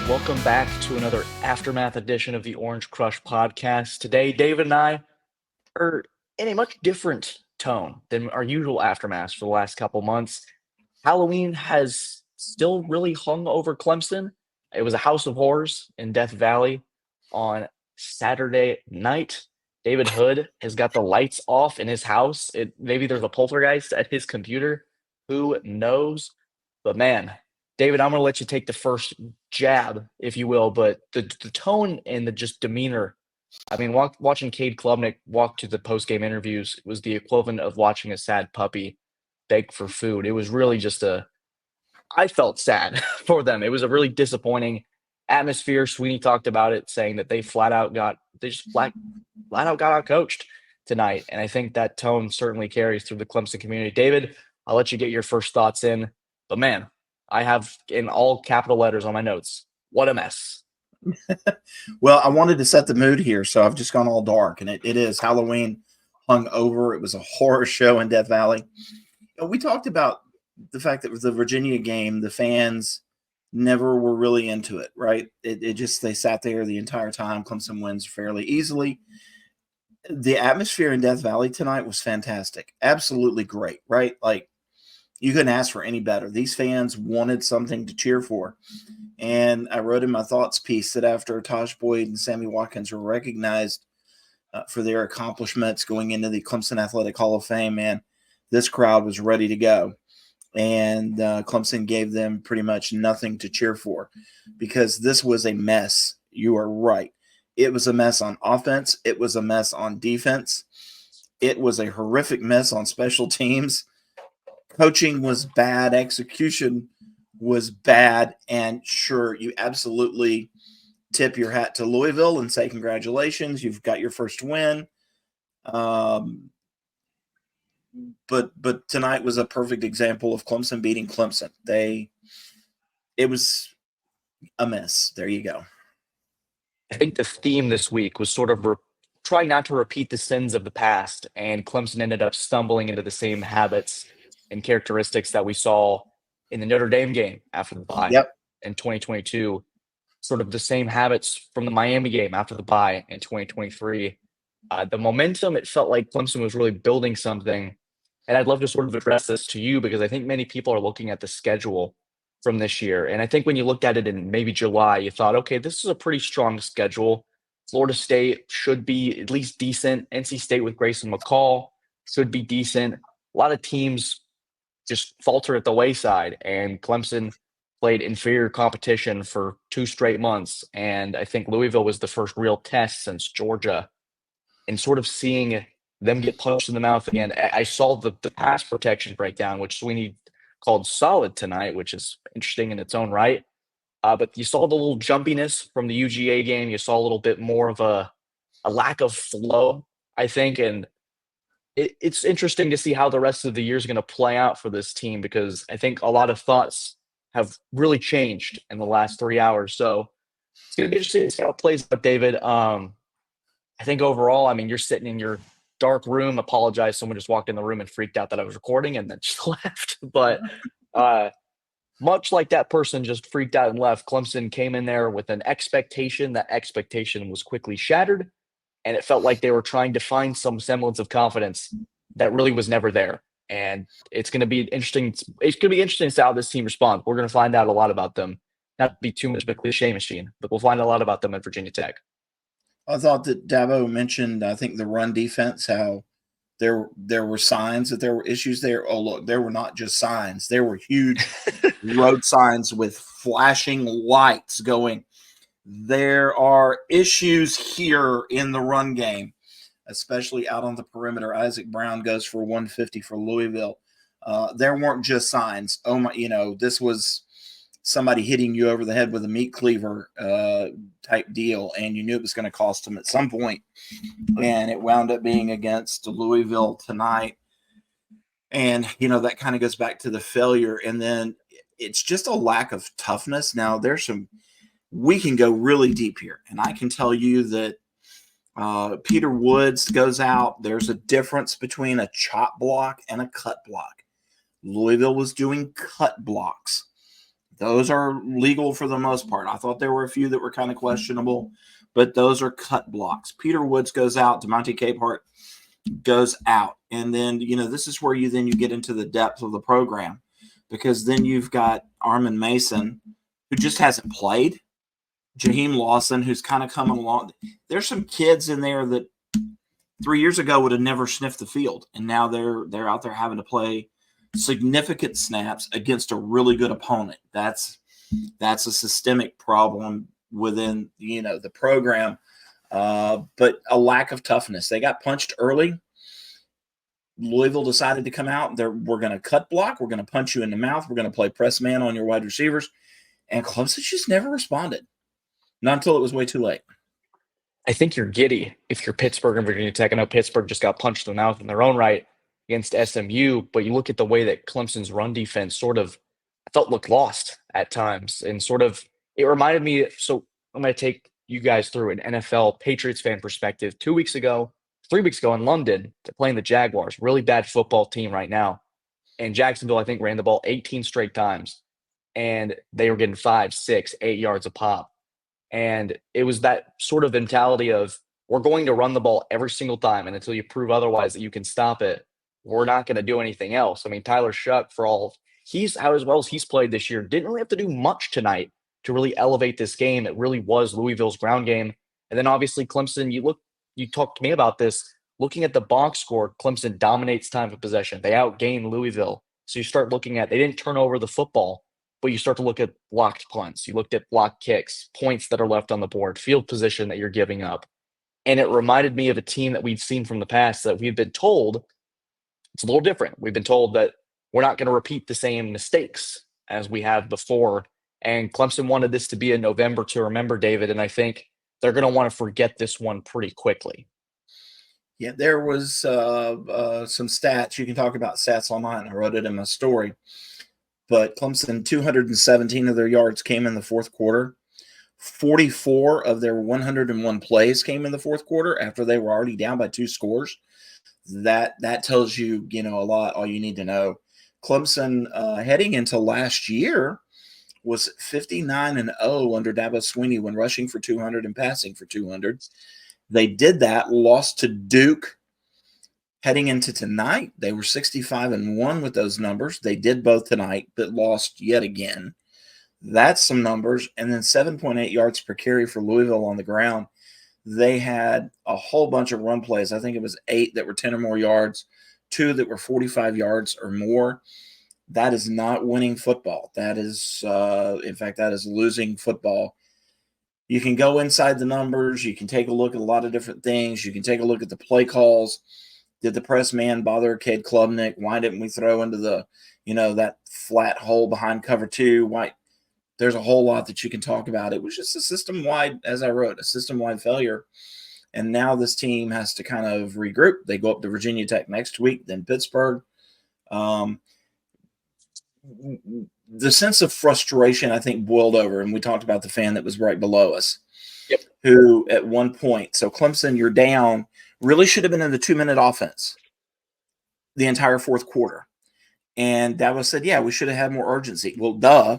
Welcome back to another Aftermath edition of the Orange Crush podcast. Today, David and I are in a much different tone than our usual Aftermaths for the last couple months. Halloween has still really hung over Clemson. It was a house of horrors in Death Valley on Saturday night. David Hood has got the lights off in his house. Maybe there's a poltergeist at his computer. Who knows? But man, David, I'm going to let you take the first jab, if you will. But the tone and the just demeanor. I mean, watching Cade Klubnik walk to the post-game interviews was the equivalent of watching a sad puppy beg for food. It was really just I felt sad for them. It was a really disappointing atmosphere. Sweeney talked about it, saying that they flat out got outcoached tonight. And I think that tone certainly carries through the Clemson community. David, I'll let you get your first thoughts in. But man, I have in all capital letters on my notes, what a mess. Well, I wanted to set the mood here, so I've just gone all dark, and it is Halloween hung over. It was a horror show in Death Valley. We talked about the fact that with the Virginia game, the fans never were really into it, right? It just, they sat there the entire time. Clemson wins fairly easily. The atmosphere in Death Valley tonight was fantastic. Absolutely great, right? Like, you couldn't ask for any better. These fans wanted something to cheer for. And I wrote in my thoughts piece that after Taj Boyd and Sammy Watkins were recognized for their accomplishments going into the Clemson Athletic Hall of Fame, man, this crowd was ready to go. And Clemson gave them pretty much nothing to cheer for because this was a mess. You are right. It was a mess on offense. It was a mess on defense. It was a horrific mess on special teams. Coaching was bad. Execution was bad. And sure, you absolutely tip your hat to Louisville and say congratulations. You've got your first win. But tonight was a perfect example of Clemson beating Clemson. It was a mess. There you go. I think the theme this week was sort of trying not to repeat the sins of the past, and Clemson ended up stumbling into the same habits and characteristics that we saw in the Notre Dame game after the bye in 2022, sort of the same habits from the Miami game after the bye in 2023. The momentum, it felt like Clemson was really building something, and I'd love to sort of address this to you because I think many people are looking at the schedule from this year, and I think when you looked at it in maybe July, you thought, okay, this is a pretty strong schedule. Florida State should be at least decent. NC State with Grayson McCall should be decent. A lot of teams just falter at the wayside, and Clemson played inferior competition for 2 straight months. And I think Louisville was the first real test since Georgia. And sort of seeing them get punched in the mouth again, I saw the pass protection breakdown, which Sweeney called solid tonight, which is interesting in its own right. But you saw the little jumpiness from the UGA game. You saw a little bit more of a lack of flow, I think. And it's interesting to see how the rest of the year is going to play out for this team because I think a lot of thoughts have really changed in the last 3 hours. So it's going to be interesting to see how it plays out, David. I think overall, I mean, you're sitting in your dark room. Apologize. Someone just walked in the room and freaked out that I was recording and then just left. But much like that person just freaked out and left, Clemson came in there with an expectation. That expectation was quickly shattered. And it felt like they were trying to find some semblance of confidence that really was never there. And it's going to be interesting. It's going to be interesting to see how this team responds. We're going to find out a lot about them. Not to be too much of a cliche machine, but we'll find a lot about them at Virginia Tech. I thought that Dabo mentioned, I think, the run defense, how there were signs that there were issues there. Oh, look, there were not just signs. There were huge road signs with flashing lights going, there are issues here in the run game, especially out on the perimeter. Isaac Brown goes for 150 for Louisville. There weren't just signs. Oh my, this was somebody hitting you over the head with a meat cleaver type deal, and you knew it was going to cost them at some point. And it wound up being against Louisville tonight. And, that kind of goes back to the failure. And then it's just a lack of toughness. Now, we can go really deep here. And I can tell you that Peter Woods goes out. There's a difference between a chop block and a cut block. Louisville was doing cut blocks. Those are legal for the most part. I thought there were a few that were kind of questionable, but those are cut blocks. Peter Woods goes out. DeMonte Capehart goes out. And then, this is where you get into the depth of the program, because then you've got Armin Mason, who just hasn't played. Jaheim Lawson, who's kind of coming along. There's some kids in there that 3 years ago would have never sniffed the field, and now they're out there having to play significant snaps against a really good opponent. That's a systemic problem within the program, but a lack of toughness. They got punched early. Louisville decided to come out. We're going to cut block. We're going to punch you in the mouth. We're going to play press man on your wide receivers, and Clemson just never responded. Not until it was way too late. I think you're giddy if you're Pittsburgh and Virginia Tech. I know Pittsburgh just got punched in the mouth in their own right against SMU, but you look at the way that Clemson's run defense I felt looked lost at times, and it reminded me. So I'm going to take you guys through an NFL Patriots fan perspective. 3 weeks ago in London, they're playing the Jaguars, really bad football team right now. And Jacksonville, I think, ran the ball 18 straight times, and they were getting 5, 6, 8 yards a pop. And it was that sort of mentality of, we're going to run the ball every single time, and until you prove otherwise that you can stop it, we're not going to do anything else. I mean, Tyler Shuck, as well as he's played this year, didn't really have to do much tonight to really elevate this game. It really was Louisville's ground game. And then obviously Clemson, you talked to me about this, looking at the box score, Clemson dominates time of possession. They outgain Louisville. So you start looking at, they didn't turn over the football, but you start to look at blocked punts. You looked at blocked kicks, points that are left on the board, field position that you're giving up. And it reminded me of a team that we've seen from the past that we've been told it's a little different. We've been told that we're not going to repeat the same mistakes as we have before. And Clemson wanted this to be a November to remember, David. And I think they're going to want to forget this one pretty quickly. Yeah, there was some stats. You can talk about stats online. I wrote it in my story. But Clemson, 217 of their yards came in the fourth quarter. 44 of their 101 plays came in the fourth quarter after they were already down by 2 scores. That tells you, a lot, all you need to know. Clemson, heading into last year, was 59-0 under Dabo Swinney when rushing for 200 and passing for 200. They did that, lost to Duke. Heading into tonight, they were 65-1 with those numbers. They did both tonight, but lost yet again. That's some numbers. And then 7.8 yards per carry for Louisville on the ground. They had a whole bunch of run plays. I think it was 8 that were 10 or more yards, 2 that were 45 yards or more. That is not winning football. That is, in fact, that is losing football. You can go inside the numbers. You can take a look at a lot of different things. You can take a look at the play calls. Did the press man bother Cade Klubnik? Why didn't we throw into that flat hole behind cover 2? Why? There's a whole lot that you can talk about. It was just a system-wide, as I wrote, a system-wide failure. And now this team has to kind of regroup. They go up to Virginia Tech next week, then Pittsburgh. The sense of frustration, I think, boiled over, and we talked about the fan that was right below us, Yep. who at one point, so Clemson, you're down, really should have been in the 2-minute offense the entire fourth quarter. And Dabo said, yeah, we should have had more urgency. Well, duh.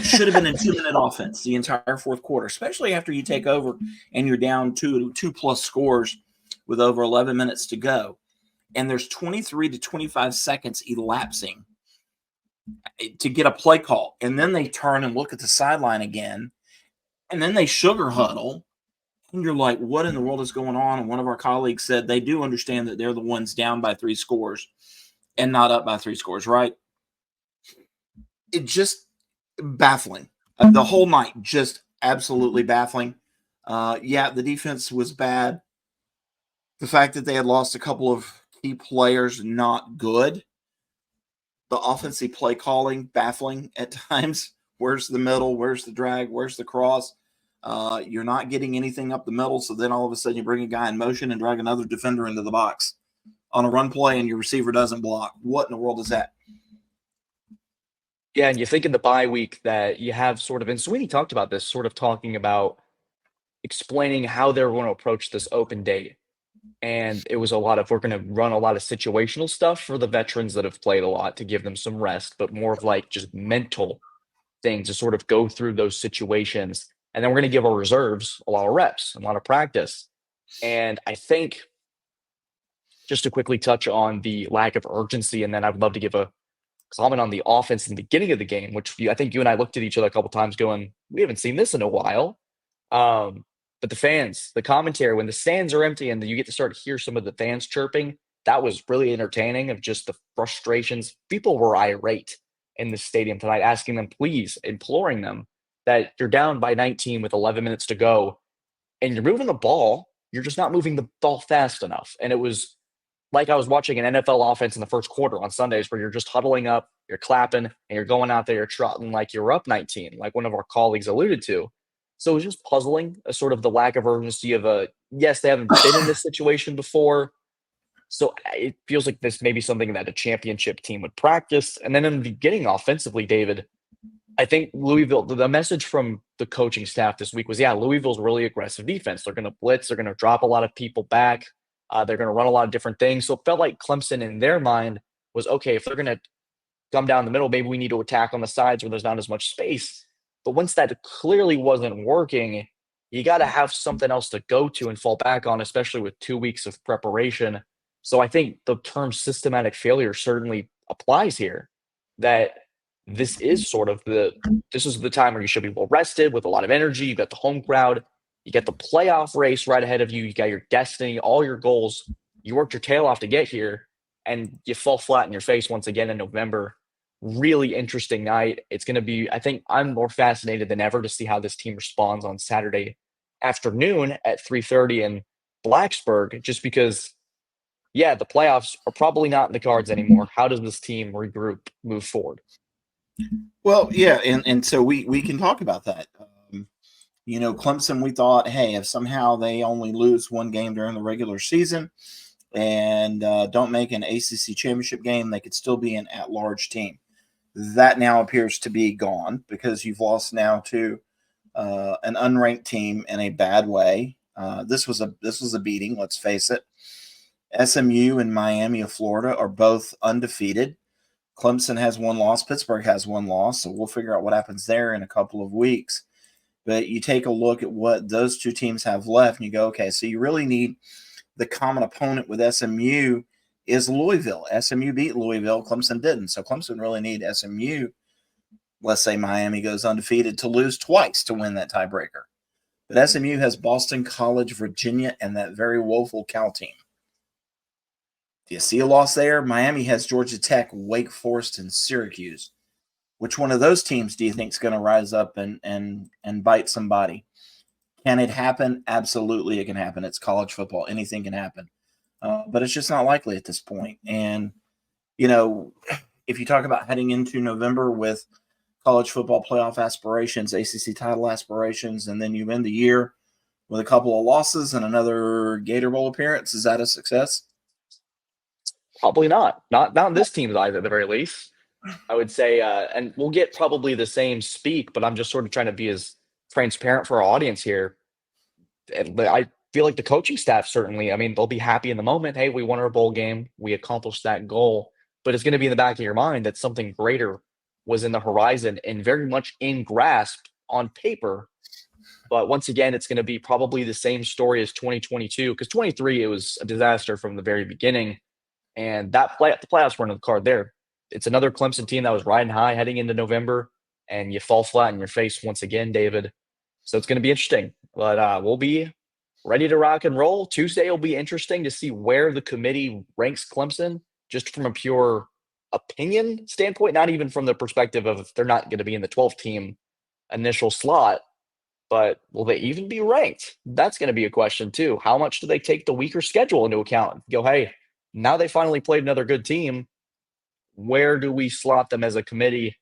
Should have been in 2-minute offense the entire fourth quarter, especially after you take over and you're down two plus scores with over 11 minutes to go. And there's 23 to 25 seconds elapsing to get a play call. And then they turn and look at the sideline again. And then they sugar huddle. And you're like, what in the world is going on? And one of our colleagues said they do understand that they're the ones down by 3 scores and not up by 3 scores, right? It just baffling. The whole night, just absolutely baffling. Yeah, the defense was bad. The fact that they had lost a couple of key players, not good. The offensive play calling, baffling at times. Where's the middle? Where's the drag? Where's the cross? You're not getting anything up the middle, so then all of a sudden you bring a guy in motion and drag another defender into the box on a run play and your receiver doesn't block. What in the world is that? Yeah, and you think in the bye week that you have and Sweeney talked about this, sort of talking about explaining how they're going to approach this open date. And it was we're going to run a lot of situational stuff for the veterans that have played a lot to give them some rest, but more of like just mental thing to sort of go through those situations. And then we're going to give our reserves a lot of reps, a lot of practice. And I think just to quickly touch on the lack of urgency, and then I would love to give a comment on the offense in the beginning of the game, which I think you and I looked at each other a couple times going, we haven't seen this in a while. But the fans, the commentary, when the stands are empty and you get to start to hear some of the fans chirping, that was really entertaining of just the frustrations. People were irate in the stadium tonight, asking them, please, imploring them that you're down by 19 with 11 minutes to go and you're moving the ball. You're just not moving the ball fast enough. And it was like I was watching an NFL offense in the first quarter on Sundays where you're just huddling up, you're clapping, and you're going out there, you're trotting like you're up 19, like one of our colleagues alluded to. So it was just puzzling, sort of the lack of urgency of yes, they haven't been in this situation before. So it feels like this may be something that a championship team would practice. And then in the beginning, offensively, David, I think Louisville, the message from the coaching staff this week was, yeah, Louisville's really aggressive defense. They're going to blitz. They're going to drop a lot of people back. They're going to run a lot of different things. So it felt like Clemson in their mind was, okay, if they're going to come down the middle, maybe we need to attack on the sides where there's not as much space. But once that clearly wasn't working, you got to have something else to go to and fall back on, especially with 2 weeks of preparation. So I think the term systematic failure certainly applies here, that this is the time where you should be well rested with a lot of energy. You got the home crowd, you get the playoff race right ahead of you, you got your destiny, all your goals. You worked your tail off to get here, and you fall flat in your face once again in November. Really interesting night. It's going to be, I think I'm more fascinated than ever to see how this team responds on Saturday afternoon at 3:30 in Blacksburg, just because, yeah, the playoffs are probably not in the cards anymore. How does this team regroup, move forward? Well, yeah, and so we can talk about that. Clemson, we thought, hey, if somehow they only lose one game during the regular season and don't make an ACC championship game, they could still be an at-large team. That now appears to be gone because you've lost now to an unranked team in a bad way. This was a beating. Let's face it. SMU and Miami of Florida are both undefeated. Clemson has one loss. Pittsburgh has one loss. So we'll figure out what happens there in a couple of weeks. But you take a look at what those two teams have left and you go, okay, so you really need the common opponent with SMU is Louisville. SMU beat Louisville. Clemson didn't. So Clemson really need SMU. Let's say Miami goes undefeated to lose twice to win that tiebreaker. But SMU has Boston College, Virginia, and that very woeful Cal team. Do you see a loss there? Miami has Georgia Tech, Wake Forest, and Syracuse. Which one of those teams do you think is going to rise up and bite somebody? Can it happen? Absolutely, it can happen. It's college football. Anything can happen. But it's just not likely at this point. And, if you talk about heading into November with college football playoff aspirations, ACC title aspirations, and then you end the year with a couple of losses and another Gator Bowl appearance, is that a success? Probably not. Not in this team's eyes at the very least. I would say, and we'll get probably the same speak, but I'm just sort of trying to be as transparent for our audience here. And I feel like the coaching staff certainly, I mean, they'll be happy in the moment. Hey, we won our bowl game. We accomplished that goal. But it's going to be in the back of your mind that something greater was in the horizon and very much in grasp on paper. But once again, it's going to be probably the same story as 2022, because 23, it was a disaster from the very beginning. And the playoffs weren't in the card there. It's another Clemson team that was riding high heading into November, and you fall flat in your face once again, David. So it's going to be interesting. But we'll be ready to rock and roll. Tuesday will be interesting to see where the committee ranks Clemson, just from a pure opinion standpoint, not even from the perspective of if they're not going to be in the 12th team initial slot. But will they even be ranked? That's going to be a question, too. How much do they take the weaker schedule into account? Go, hey, now they finally played another good team. Where do we slot them as a committee?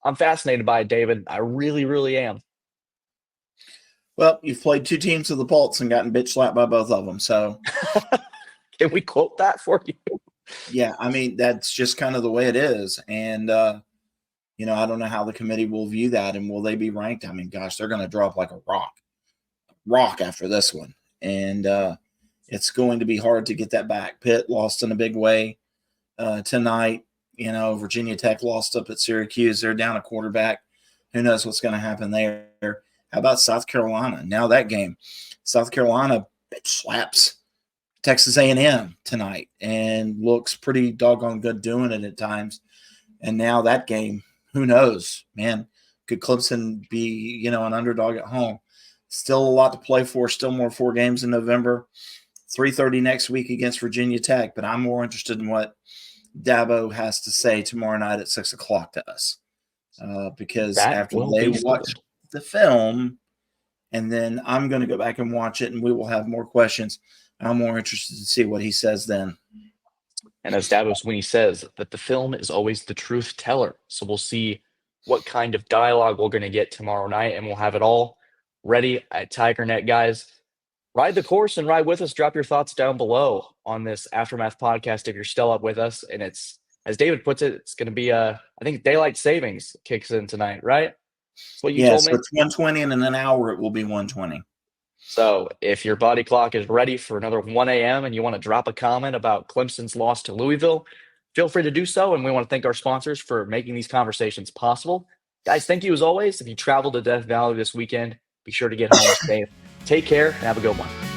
I'm fascinated by it, David. I really, really am. Well, you've played two teams with the Pulse and gotten bitch slapped by both of them. So can we quote that for you? Yeah, I mean, that's just kind of the way it is. And, I don't know how the committee will view that and will they be ranked? I mean, gosh, they're going to drop like a rock after this one. And it's going to be hard to get that back. Pitt lost in a big way tonight. Virginia Tech lost up at Syracuse. They're down a quarterback. Who knows what's going to happen there? How about South Carolina? Now that game, South Carolina slaps Texas A&M tonight and looks pretty doggone good doing it at times. And now that game, who knows, man? Could Clemson be, an underdog at home? Still a lot to play for. Still more 4 games in November. 3:30 next week against Virginia Tech. But I'm more interested in what Dabo has to say tomorrow night at 6 o'clock to us. Because That after will they be watch good. the film, and then I'm going to go back and watch it, and we will have more questions. I'm more interested to see what he says then. And as Dabo Sweeney says, that the film is always the truth teller. So we'll see what kind of dialogue we're going to get tomorrow night, and we'll have it all ready at TigerNet, guys. Ride the course and ride with us. Drop your thoughts down below on this Aftermath podcast if you're still up with us. And it's, as David puts it, it's going to be, I think daylight savings kicks in tonight, right? That's what you told me. So it's 1:20, and in an hour it will be 1:20. So if your body clock is ready for another 1 a.m. and you want to drop a comment about Clemson's loss to Louisville, feel free to do so. And we want to thank our sponsors for making these conversations possible. Guys, thank you as always. If you travel to Death Valley this weekend, be sure to get home safe. Take care and have a good one.